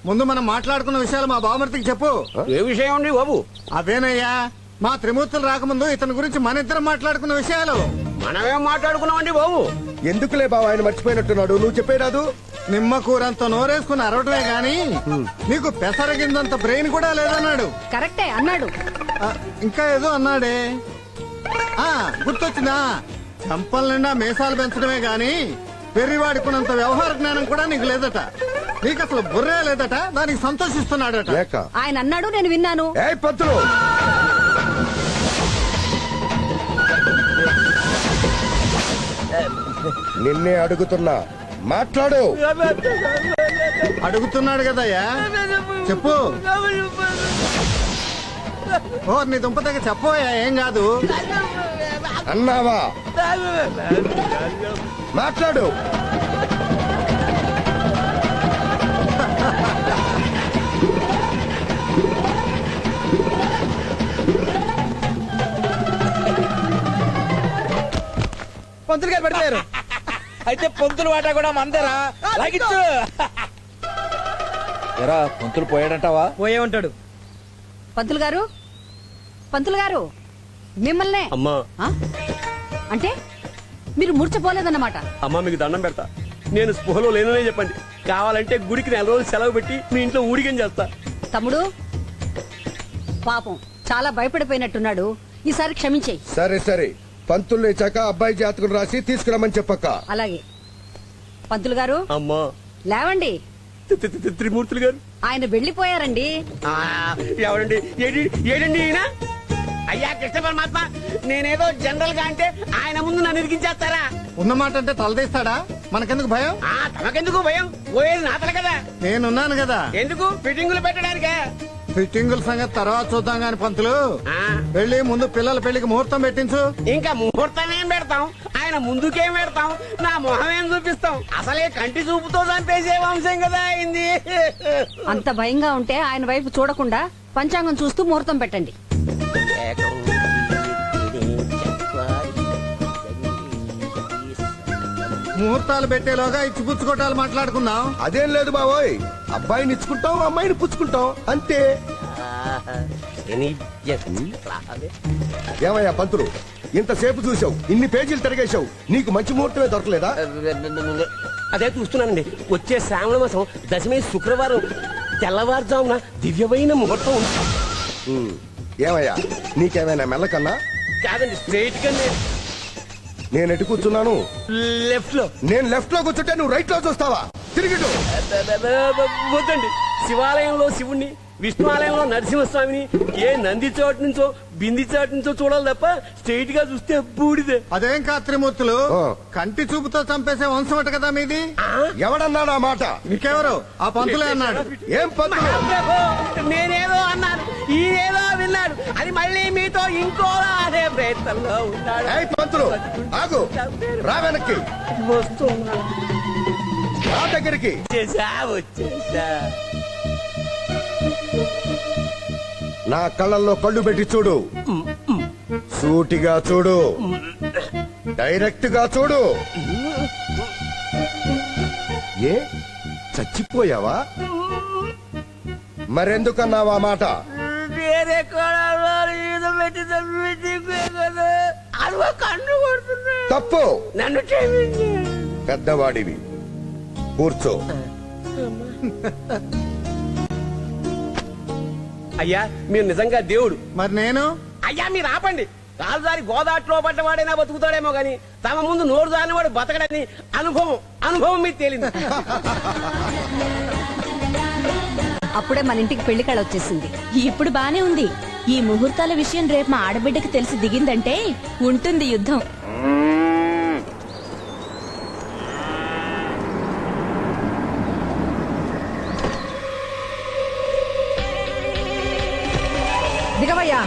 ముందు మనం మాట్లాడుకున్న విషయాలు మా బావమర్తికి చెప్పు. ఏ విషయం అండి బాబు? అదేనయ్యా, మా త్రిమూర్తులు రాకముందు ఇతని గురించి మన ఇద్దరం మాట్లాడుకున్న విషయాలు. మనమేం మాట్లాడుకున్నామండి బాబు? ఎందుకులే బావ, ఆయన మర్చిపోయినట్టున్నాడు. నువ్వు చెప్పేరాదు. నిమ్మ కూరంత నోరేసుకుని అరవటమే గాని నీకు పెసరగిందంత బ్రెయిన్ కూడా లేదన్నాడు. కరెక్టే అన్నాడు. ఇంకా ఏదో అన్నాడే, గుర్తొచ్చిందా? చంపల నిండా మీసాలు పెంచడమే గాని పెరివాడుకున్నంత వ్యవహార జ్ఞానం కూడా నీకు లేదట. నీకు అసలు బుర్రే లేదట. దానికి సంతోషిస్తున్నాడట. ఆయన అన్నాడు, నేను విన్నాను. పంతులు, నిన్నే అడుగుతున్నా, మాట్లాడు. అడుగుతున్నాడు కదయ్యా, చెప్పు. ఓ నీ దుంప దగ్గర చెప్పోయా, ఏం కాదు అన్నావా? మాట్లాడు. పంతులు గారు పడిపోయారు. అయితే పంతులు వాటా కూడా మందరా లాగిచ్చు. ఎరా పంతులు పోయాడంటావా? పోయే ఉంటాడు. పంతులు గారు, పంతులు గారు మిమ్మల్నే. అమ్మా అంటే మీరు మూర్చపోలేదన్నమాట. అమ్మా మీకు దండం పెడతా, నేను స్పృహలో లేననే చెప్పండి. కావాలంటే గుడికి 4 రోజులు సెలవు పెట్టి మీ ఇంట్లో ఊడిగం చేస్తా. తమ్ముడు పాపం చాలా భయపడిపోయినట్టున్నాడు, ఈసారి క్షమించేయి. సరే సరే, పంతులు లేచాక అబ్బాయి జాతకం రాసి తీసుకురమ్మని చెప్పక్క. అలాగే. పంతులు గారు అమ్మా లేవండి. త్రిమూర్తులు గారు ఆయన వెళ్లిపోయారండి. ఎవరండి? ఏడండి ఈయన? అయ్యా కృష్ణ పరమాత్మ, నేనేదో జనరల్ గా అంటే ఆయన ముందు నన్ను ఇరికించేస్తారా? ఉన్నమాట అంటే తలదీస్తాడా? మనకెందుకు భయం? తమకెందుకు భయం? పోయేది నాతల కదా. నేనున్నాను కదా. ఎందుకు? ఫిట్టింగులు పెట్టడానికే. ఫిట్టింగుల సంగతి తర్వాత చూద్దాం గాని పంతులు, వెళ్ళి ముందు పిల్లల పెళ్లికి ముహూర్తం పెట్టించు. ఇంకా ముహూర్తం ఏం పెడతాం? ఆయన ముందుకేం పెడతాం? నా మొహం ఏం చూపిస్తాం? అసలే కంటి చూపుతో చంపేసే వంశం కదా అయింది. అంత భయంగా ఉంటే ఆయన వైపు చూడకుండా పంచాంగం చూస్తూ ముహూర్తం పెట్టండి. ముహూర్తాలు పెట్టేలోగా ఇచ్చిపుచ్చుకోటాలు మాట్లాడుకుందాం. అదేం లేదు బావోయ్, అబ్బాయిని ఇచ్చుకుంటాం, అమ్మాయిని పుచ్చుకుంటాం, అంతే. ఏమయ్యా పంతులు, ఇంతసేపు చూసావు, ఇన్ని పేజీలు తిరగేశావు, నీకు మంచి ముహూర్తమే దొరకలేదా? అదే చూస్తున్నానండి. వచ్చే శ్రావణ మాసం దశమి శుక్రవారం తెల్లవారుజామున దివ్యమైన ముహూర్తం. ఏమయ్యా, నీకేమైనా మెల్లకన్నా? కాదండి, స్ట్రైట్ గా నేను ఎటు కూర్చున్నాను? లెఫ్ట్ లో. నేను లెఫ్ట్ లో కూర్చుంటే నువ్వు రైట్ లో చూస్తావా? తిరిగిటు. వద్దండి, శివాలయంలో శివుణ్ణి, విష్ణు ఆలయంలో నరసింహస్వామిని ఏ నంది చోటు నుంచో బింది చాటు నుంచో చూడాలి తప్ప స్ట్రైట్ గా చూస్తే బూడిదే. అదేం కాదు త్రిమూర్తులు, కంటి చూపుతో చంపేసే వంశం అట కదా మీది. ఎవడన్నాడు ఆ మాట? ఇంకెవరు? ఆ పంతులే అన్నాడు. ఏం పంతులు? నేనేదో అన్నాను, ఈయనేదో విన్నాడు. అది మళ్ళీ మీతో ఇంకోలా అదే ప్రయత్నంలో ఉన్నాడు. పంతులు ఆగు, రా వెనక్కి. వస్తున్నా. నా దగ్గరికి వచ్చేసా. నా కళ్ళల్లో కళ్ళు పెట్టి చూడు, సూటిగా చూడు, డైరెక్ట్ గా చూడు. ఏ చచ్చిపోయావా? మరెందుకన్నావా మాట? వేరే పెట్టి కన్ను కొడుతున్నా. తప్పు. నన్ను క్షమించు. పెద్దవాడివి, కూర్చో. అయ్యా మీరు నిజంగా దేవుడు. మరి నేను? అయ్యా మీరు ఆపండి. రాజుదారి గోదాట్లో పడ్డవాడైనా బతుకుతాడేమో గాని తమ ముందు నోరు దానివాడు బతకడని అనుభవం మీకు తేలింది. అప్పుడే మన ఇంటికి పెళ్లి కళ వచ్చేసింది. ఇప్పుడు బానే ఉంది. ఈ ముహూర్తాల విషయం రేపు మా ఆడబిడ్డకి తెలిసి దిగిందంటే ఉంటుంది యుద్ధం. దిగవయ్యా.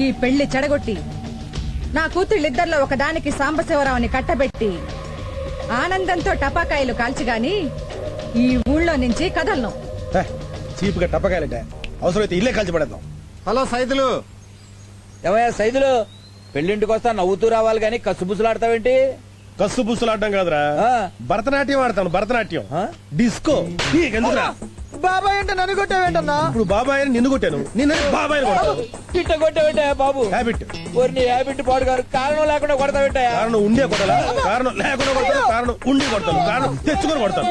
ఈ పెళ్లి చెడగొట్టి నా కూతుళ్ళిద్దరిలో ఒకదానికి సాంబశివరావుని కట్టబెట్టి ఆనందంతో టపాకాయలు కాల్చిగాని ఈ ఊళ్ళో నుంచి కదలను. చీప్ గా టప్పకాయలంటే అవసరమైతే ఇల్లే కాల్చి పడేద్దాం. హలో సైదులు, ఏమయ్యా సైదులు, పెళ్లింటికి వస్తా నవ్వుతూ రావాలి గాని కసుబుసులాడతావేంటి? కస్సు బుస్సులు కాదురా, ఆ. భరతనాట్యం ఆడతాను. భరతనాట్యం ఆ? డిస్కో. నీకెందుకురా? బాబాయ్ అంటే నన్ను కొట్టావేంటన్నా? ఇప్పుడు బాబాయ్ అని నిన్ను కొట్టాను, నిన్ను బాబాయ్ కొట్టాను. పిట్ట కొట్టావేంటా బాబు? హ్యాబిట్. నీ హ్యాబిట్ పాడు గారు, కారణం లేకుండా కొడతావేంటా? కారణం ఉండే కొట్టాలా? కారణం లేకుండా కొడతాను, కారణం ఉండి కొడతాను, కారణం తెచ్చుకొని కొడతాను.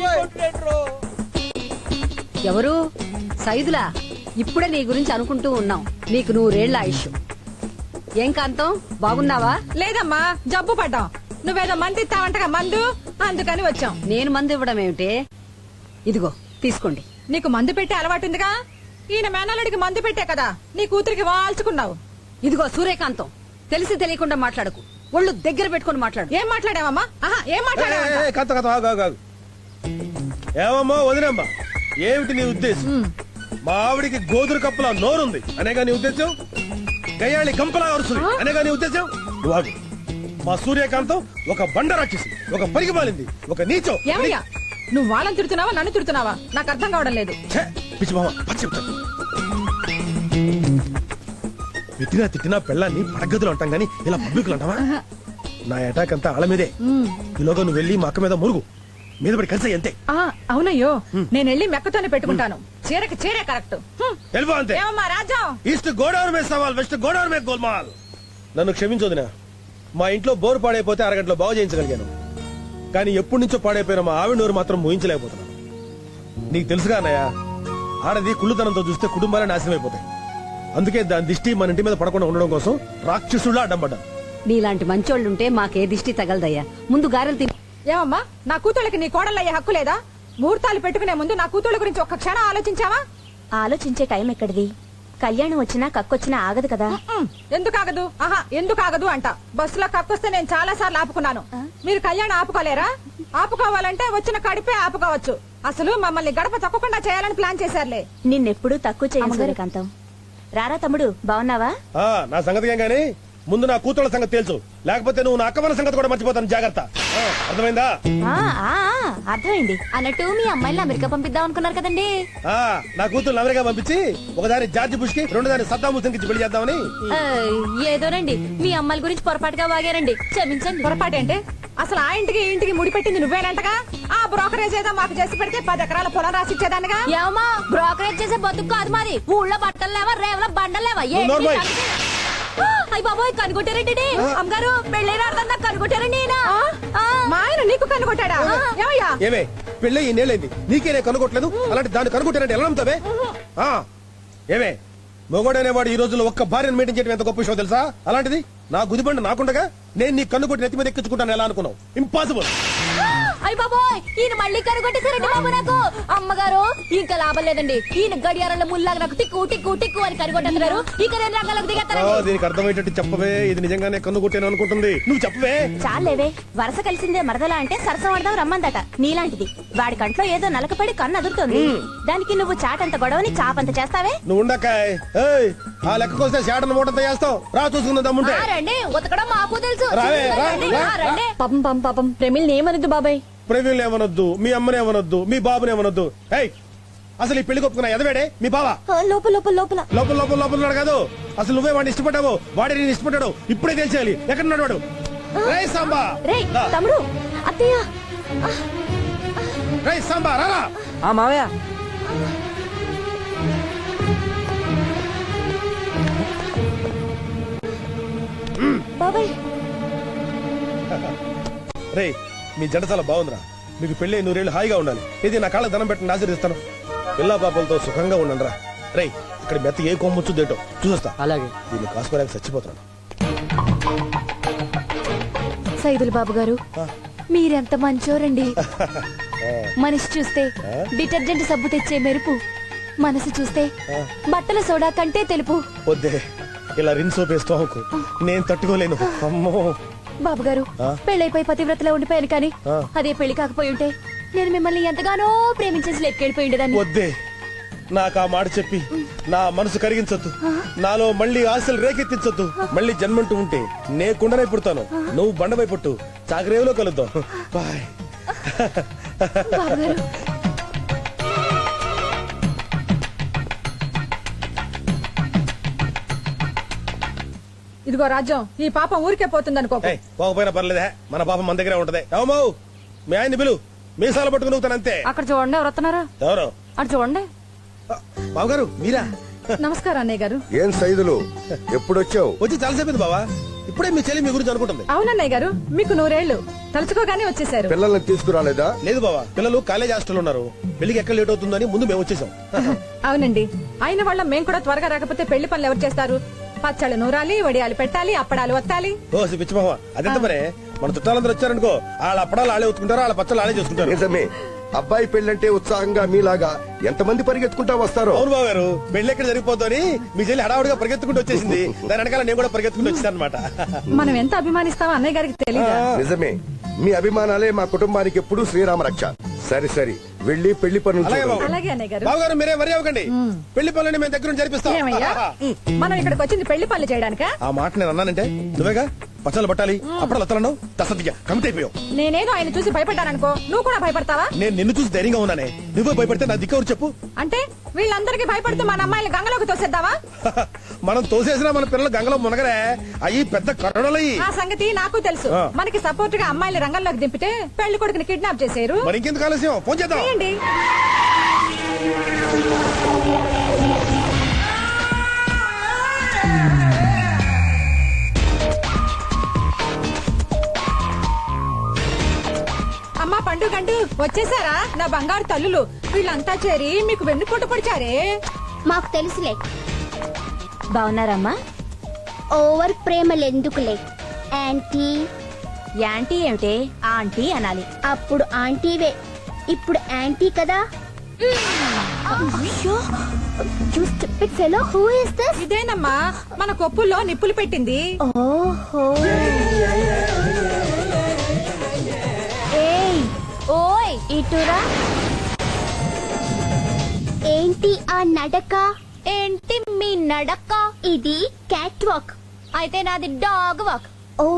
ఎవరు? సైదులా, ఇప్పుడే నీ గురించి అనుకుంటూ ఉన్నాం. నీకు 100 ఏళ్ల ఆయుష్. ఏం కాంతం, బాగున్నావా? లేదమ్మా, జబ్బు పడ్డాం. నువ్వేదో మంది ఇస్తావంటగా మందు, అందుకని వచ్చాం. నేను మందు ఇవ్వడం ఏమిటి? ఇదిగో తీసుకోండి. నీకు మందు పెట్టే అలవాటుందిగా. ఈయన మేనల్లుడికి మందు పెట్టే కదా నీ కూతురికి వాల్చుకున్నావు. ఇదిగో సూర్యకాంతం, తెలిసి తెలియకుండా మాట్లాడకు. ఒళ్ళు దగ్గర పెట్టుకొని మాట్లాడు. ఏం మాట్లాడావమ్మా? ఆహా, ఏం మాట్లాడావా? కథ కథ ఆగు, ఆగు, ఆగు. ఏమమ్మా వదినమ్మా, ఏమిటి నీ ఉద్దేశం? మా ఆవిడికి గోధుర కప్పులా నోరుంది అనేగా నీ ఉద్దేశం? గయ్యాళి గంపలా అరుస్తుంది అనేగా నీ ఉద్దేశం? నువ్వు ఆగు. మా సూర్యకాంతం ఒక బండ రాక్షసి, ఒక పరిగిమాలింది, ఒక నీచం. ఏమయ్యా, నువ్వు వాళ్ళని తిడుతున్నావా నన్ను తిడుతున్నావా? నాకు అర్థం కావడం లేదు. ఛే, పిచ్చి మామ, పచ్చి చెప్తాను. తిట్టినా తిట్టినా పెళ్ళాన్ని పడగదులు అంటాం గానీ ఇలా పబ్లిక్లు అంటావా? నా అటాక్ అంతా ఆళ్ళ మీదే. ఈలోగా నువ్వు వెళ్ళి మా అక్క మీద మురుగు, మీద పడి కలిసి అంతే. అవునయ్యో, నేను వెళ్ళి మెక్కతోనే పెట్టుకుంటాను. చీరకి చీరే కరెక్ట్. వెళ్ళిపో అంతే. ఏమమ్మా రాజ్యం? ఈస్ట్ గోదావరి మీద సవాల్, వెస్ట్ గోదావరి మీద గోల్మాల్. నన్ను క్షమించొదినా, మా ఇంట్లో బోరు పాడైపోతే అరగంటలో బాగు చేయించగలిగాను. కానీ ఎప్పటి నుంచో పాడైపోయిన మా ఆవిడ నోరు మాత్రం ఊహించలేకపోతున్నాను. నీకు తెలుసుగా అన్నయ్య, ఆడది కుళ్ళుతనంతో చూస్తే కుటుంబాలే నాశనం అయిపోతాయి. అందుకే దాని దిష్టి మన ఇంటి మీద పడకుండా ఉండడం కోసం రాక్షసుల్లా అడ్డం పడ్డాను. నీలాంటి మంచోళ్ళుంటే మాకే దిష్టి తగలదయ్యా. ముందు గారెలు తిని. ఏమమ్మా, నా కూతుళ్ళకి నీ కోడలయ్యే హక్కు లేదా? ముహూర్తాలు పెట్టుకునే ముందు నా కూతుళ్ళ గురించి ఒక్క క్షణం ఆలోచించావా? ఆలోచించే టైం ఎక్కడిది? కళ్యాణం వచ్చినా కక్కొచ్చినా ఆగదు కదా. ఎందుకు ఆగదు? ఆహా, ఎందుకు ఆగదు అంట. బస్సులో కక్కొస్తే నేను చాలా సార్లు ఆపుకున్నాను. మీరు కళ్యాణం ఆపుకోలేరా? ఆపుకోవాలంటే వచ్చిన కడిపే ఆపుకోవచ్చు. అసలు మమ్మల్ని గడప తొక్కకుండా చేయాలని ప్లాన్ చేశారులే. నిన్నెప్పుడు తక్కువ చేయను సూర్యకాంతం. రారా తమ్ముడు, బాగున్నావా? నా సంగతి ఏం గానీ ముందు నా కూతుళ్ళ సంగతి తెలుసు, లేకపోతే నువ్వు నా అక్కవల సంగతి కూడా మర్చిపోతాను. జాగ్రత్త. అర్థమైందా? అర్థమైంది. అన్నట్టు మీ అమ్మాయిని అమెరికా పంపిద్దాం అనుకున్నారు కదండి. నా కూతురు అమెరికా పంపించి ఒకదాని జార్జి బుష్ కి, రెండోదాని సద్దాం హుస్సేన్ కి పెళ్లి చేద్దామని. ఏదోనండి, మీ అమ్మాయిల గురించి పొరపాటుగా వాగారండి, క్షమించండి. పొరపాటు అంటే అసలు ఆ ఇంటికి ఈ ఇంటికి ముడిపెట్టింది నువ్వేనంటగా. ఆ బ్రోకరేజ్ ఏదో మాకు చేసి పెడితే 10 ఎకరాల పొలం రాసిచ్చేదానిగా. ఏమా, బ్రోకరేజ్ చేసే బతుకు కాదు మాది. ఊళ్ళో బట్టలు లేవా, రేవల బండలు లేవా? అయ్య బాబోయ్, కనుగొట్టారండి అమ్మగారు. పెళ్ళైన అర్థం కనుగొట్టారండి. మా ఆయన నీకు కనుగొట్టాడా? ఏమయ్యా? ఏమే పెళ్ళి ఈ నేలైంది, నీకేనే కనుగొట్టలేదు, అలాంటి దాన్ని కనుగొట్టారంటే ఎలా నమ్ముతావే? ఏమే మొగోడనేవాడు ఈ రోజుల్లో ఒక్క భార్యను మెయింటైన్ చేయడం ఎంత గొప్ప విషయం తెలుసా? అలాంటిది నా గుదిబండ నాకుండగా నేను నీ కన్నుకొట్టి నెత్తి మీద ఎక్కించుకుంటాను ఎలా అనుకున్నావు? ఇంపాసిబుల్. అయ్య బాబోయ్, ఈయన మళ్ళీ కనుగొట్టేశారండి బాబు నాకు. అమ్మగారు, ఇంకా లాభం లేదండి. ఈయన గడియారంలో ముల్లాగా నాకు టిక్కు టిక్కు టిక్కు అని కనుగొట్టేస్తున్నారు. ఇక నేను రంగంలోకి దిగేస్తాను. దీనికి అర్థమయ్యేటట్టు చెప్పవే, ఇది నిజంగానే కన్నుకొట్టాను అనుకుంటుంది. నువ్వు చెప్పవే. చాలేవే, వరస కలిసిందే మరదలా అంటే సరసం ఆడదాం రమ్మందట. నీలాంటిది వాడి కంట్లో ఏదో నలకపడి కన్ను అదురుతోంది. దానికి నువ్వు చాటంత గొడవని చాపంత చేస్తావే. నువ్వు ఉండకాయ్, ఆ లెక్క కోస్తే చాటను మూటంత చేస్తావు. రా చూసుకుందాం దమ్ముంటే. రండి, ఉతకడం మాకు తెలుసు. రావే, రా, రండి. పాపం పాపం పాపం, ప్రమిల్ని ఏమనొద్దు బాబాయ్. ప్రవీణ్ ఏమనొద్దు, మీ అమ్మని ఏమనొద్దు, మీ బాబుని ఏమనొద్దు. అసలు ఈ పెళ్లి కొప్పుకున్నా ఎదవేడే మీ బావ. లోపల లోపల లోపల లోపల లోపల లోపల ఉన్నాడు కాదు. అసలు నువ్వే వాడిని ఇష్టపడ్డావు, వాడే నేను ఇష్టపడ్డాడు. ఇప్పుడే తెలిసేయాలి ఎక్కడ ఉన్నాడు వాడు. రేయ్ సాంబా, రేయ్ తమ్ముడు, అత్తయ్య. రేయ్ సాంబా, రారా. మావయ్య, బాబాయ్. రే మీ జంట చాలా బాగుందిరా. మీకు పెళ్లి 100 ఏళ్ళు హాయిగా ఉండాలి. ఇది నా కాళ్ళ దండం పెట్టిన ఆశీర్దిస్తాను. పిల్లా పాపలతో సుఖంగా ఉండండి రా. రే ఇక్కడ మెత్త ఏ కొమ్ముచ్చుదేటో చూసొస్తా. అలాగే. దీన్ని కాసుకోలేక చచ్చిపోతున్నాను. సైదుల్ బాబు గారు, మీరెంత మంచోరండి. మనిషి చూస్తే డిటర్జెంట్ సబ్బు తెచ్చే మెరుపు, మనసు చూస్తే బట్టల సోడా కంటే తెలుపు. వద్దే, ఇలా రిన్ సోప్ వేసుకోకు, నేను తట్టుకోలేను. అమ్మో బాబు గారు, పెళ్ళైపోయి పతివ్రతలో ఉండిపోయాను కానీ అదే పెళ్లి కాకపోయి ఉంటే నేను మిమ్మల్ని ఎంతగానో ప్రేమించేసి లెక్కెళ్ళిపోయి ఉండేదాన్ని. వద్దే, నాకు ఆ మాట చెప్పి నా మనసు కరిగించొద్దు. నాలో మళ్ళీ ఆశలు రేకెత్తించొద్దు. మళ్ళీ జన్మంటూ ఉంటే నే కుండనై పుడతాను, నువ్వు బండపై పుట్టు. చాకరేవులో కలుద్దాం. బాయ్. బాబుగారు ఇదిగో రాజ్యం ఈ పాపం ఊరికే పోతుందనుకో ఏయ్, పోకపోయినా పర్లేదే మన పాపం మన దగ్గరే ఉంటది ఏమో మీ ఆయన్ని పిలు మీసాలు పట్టుకుని ఊగుతాను అంతే అక్కడ చూడండి ఎవరు వస్తున్నారా ఎవరు అటు చూడండి బావగారు మీరా నమస్కారం అన్నయ్య గారు. ఏం సైదులు ఎప్పుడొచ్చావు? వచ్చి చాలాసేపు బావా ఇప్పుడే మీ చెల్లి మీ గురించి అనుకుంటుంది. అవునన్నయ్య గారు, మీకు 100 ఏళ్లు తలుచుకోగానే వచ్చేసారు. పిల్లల్ని తీసుకురాలేదా? లేదు బావా పిల్లలు కాలేజ్ హాస్టల్ ఉన్నారు పెళ్లికి ఎక్కడ లేట్ అవుతుందని ముందు మేము వచ్చేసాం. అవునండి, అయిన వాళ్ళ మేము కూడా త్వరగా రాకపోతే పెళ్లి పనులు ఎవరు చేస్తారు? పచ్చళ్ళు నూరాలి, వడియాలు పెట్టాలి, అప్పడాలు వత్తాలి. ఓ పిచ్చి మామ అదెంత మరే మన చుట్టాలందరూ వచ్చారనుకో వాళ్ళ అప్పడాలు ఆడే ఉతుకుంటారు వాళ్ళ పచ్చళ్ళు ఆడే చేసుకుంటారు. నిజమే, అబ్బాయి పెళ్ళంటే ఉత్సాహంగా మీలాగా ఎంతమంది పరిగెత్తుకుంటా వస్తారో. అవును బావ గారు పెళ్లి ఎక్కడ జరిగిపోతుంది మీ చెల్లి హడావుడిగా పరిగెత్తుకుంటూ వచ్చేసింది దాని వెనకాల నేను కూడా పరిగెత్తుకుంటూ వచ్చాను అనమాట. మనం ఎంత అభిమానిస్తామో అన్నయ్య గారికి తెలియదా? నిజమే, మీ అభిమానాలే మా కుటుంబానికి ఎప్పుడూ శ్రీరామ రక్ష. సరే సరే, వెళ్ళి పెళ్లి పనులు అలాగే చూడండి. బావ. అలాగే అన్నయ్య గారు. బావ గారు మీరే వరి అవ్వకండి పెళ్లి పనులని మేము దగ్గర జరిపిస్తాం. ఏమయ్యా మనం ఇక్కడికి వచ్చింది పెళ్లి పనులు చేయడానికా? ఆ మాట నేను అన్నానంటే నువ్వేగా పచ్చళ్ళు పట్టాలి అప్పుడు లత్తలను తసదిగా కమిట్ అయిపోయావు. నేనేదో ఆయన చూసి భయపడ్డాననుకో, నువ్వు కూడా భయపడతావా? నేను నిన్ను చూసి ధైర్యంగా ఉన్నానే నువ్వే భయపడితే నా దిక్కెవరు చెప్పు. అంటే వీళ్ళందరికీ భయపడుతూ మన అమ్మాయిని గంగలోకి తోసేద్దామా? మనం తోసేసినా మన పిల్లలు గంగలో మునగరే అయ్యి పెద్ద కరోడలయ్యి. ఆ సంగతి నాకు తెలుసు. ఆ. మనకి సపోర్ట్ గా అమ్మాయిలు రంగంలోకి దింపితే పెళ్లి కొడుకుని కిడ్నాప్ చేశారు. మరి ఇంకెందుకు ఆలస్యం ఫోన్ చేద్దాం. చేయండి. అమ్మా పండుగంటూ వచ్చేసారా నా బంగారు తల్లులు? వీళ్ళంతా చేరి మీకు వెన్నుపోటు పొడిచారే. మాకు తెలుసులే. బాగున్నారమ్మా? ఓవర్ ప్రేమలెందుకులే యాంటీ. యాంటీ ఏమిటే ఆంటీ అనాలి. అప్పుడు ఆంటీవే, ఇప్పుడు యాంటీ కదా. You stupid fellow, who is this? ఇదేనమ్మా మన కొప్పుల్లో నిప్పులు పెట్టింది. ఓహో. ఏయ్ ఓయ్ ఇటురా. ఏంటి ఆ నడక? ఏంటి మీ నడక? ఇది క్యాట్ వాక్. అయితే నాది డాగ్ వాక్. ఓ,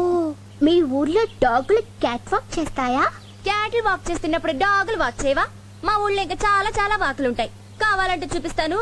మీ ఊర్లో డాగులు క్యాట్ వాక్ చేస్తాయా? క్యాటిల్ వాక్ చేస్తున్నప్పుడు డాగులు వాక్ చేయవా? మా ఊళ్ళో ఇంకా చాలా చాలా వాకులుంటాయి. కావాలంటే చూపిస్తాను,